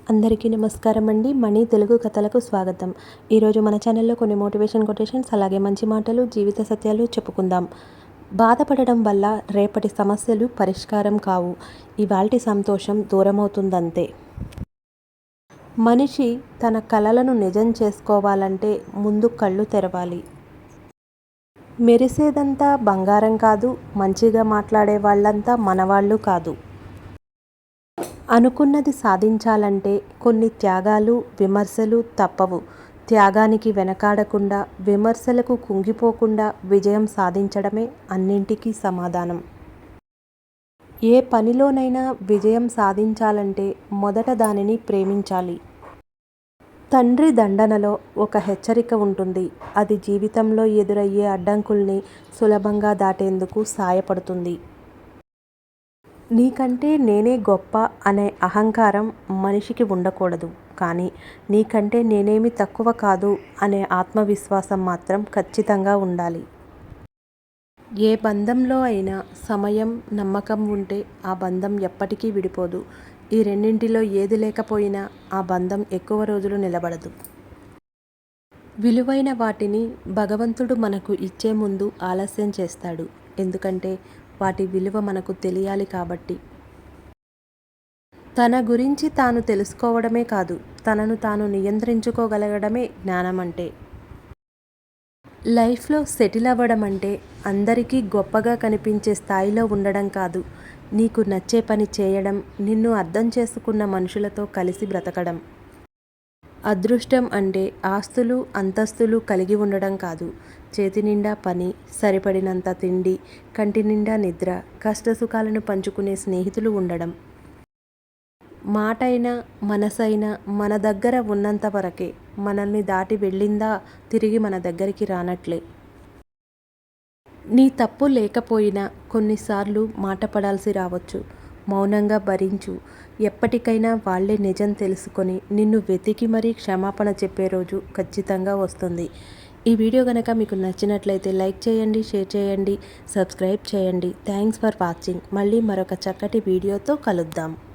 అందరికీ నమస్కారం అండి. మనీ తెలుగు కథలకు స్వాగతం. ఈరోజు మన ఛానల్లో కొన్ని మోటివేషన్ కొటేషన్స్ అలాగే మంచి మాటలు జీవిత సత్యాలు చెప్పుకుందాం. బాధపడడం వల్ల రేపటి సమస్యలు పరిష్కారం కావు. ఇవాల్టి సంతోషం దూరమవుతుందంతే. మనిషి తన కలలను నిజం చేసుకోవాలంటే ముందు కళ్ళు తెరవాలి. మెరిసేదంతా బంగారం కాదు, మంచిగా మాట్లాడే వాళ్ళంతా మనవాళ్ళు కాదు. అనుకున్నది సాధించాలంటే కొన్ని త్యాగాలు, విమర్శలు తప్పవు. త్యాగానికి వెనకాడకుండా, విమర్శలకు కుంగిపోకుండా విజయం సాధించడమే అన్నింటికీ సమాధానం. ఏ పనిలోనైనా విజయం సాధించాలంటే మొదట దానిని ప్రేమించాలి. తండ్రి దండనలో ఒక హెచ్చరిక ఉంటుంది. అది జీవితంలో ఎదురయ్యే అడ్డంకుల్ని సులభంగా దాటేందుకు సాయపడుతుంది. నీకంటే నేనే గొప్ప అనే అహంకారం మనిషికి ఉండకూడదు. కానీ నీకంటే నేనేమి తక్కువ కాదు అనే ఆత్మవిశ్వాసం మాత్రం ఖచ్చితంగా ఉండాలి. ఏ బంధంలో అయినా సమయం, నమ్మకం ఉంటే ఆ బంధం ఎప్పటికీ విడిపోదు. ఈ రెండింటిలో ఏది లేకపోయినా ఆ బంధం ఎక్కువ రోజులు నిలబడదు. విలువైన వాటిని భగవంతుడు మనకు ఇచ్చే ముందు ఆలస్యం చేస్తాడు. ఎందుకంటే వాటి విలువ మనకు తెలియాలి కాబట్టి. తన గురించి తాను తెలుసుకోవడమే కాదు, తనను తాను నియంత్రించుకోగలగడమే జ్ఞానం అంటే. లైఫ్లో సెటిల్ అవ్వడం అంటే అందరికీ గొప్పగా కనిపించే స్థాయిలో ఉండడం కాదు, నీకు నచ్చే పని చేయడం, నిన్ను అర్థం చేసుకున్న మనుషులతో కలిసి బ్రతకడం. అదృష్టం అంటే ఆస్తులు, అంతస్తులు కలిగి ఉండడం కాదు, చేతి నిండా పని, సరిపడినంత తిండి, కంటి నిండా నిద్ర, కష్టసుఖాలను పంచుకునే స్నేహితులు ఉండడం. మాటైనా మనసైనా మన దగ్గర ఉన్నంత వరకే. మనల్ని దాటి వెళ్ళిందా తిరిగి మన దగ్గరికి రానట్లే. నీ తప్పు లేకపోయినా కొన్నిసార్లు మాట పడాల్సి రావచ్చు. మౌనంగా భరించు. ఎప్పటికైనా వాళ్ళే నిజం తెలుసుకొని నిన్ను వెతికి మరీ క్షమాపణ చెప్పే రోజు ఖచ్చితంగా వస్తుంది. ఈ వీడియో కనుక మీకు నచ్చినట్లయితే లైక్ చేయండి, షేర్ చేయండి, సబ్స్క్రైబ్ చేయండి. Thanks for watching. మళ్ళీ మరొక చక్కటి వీడియోతో కలుద్దాం.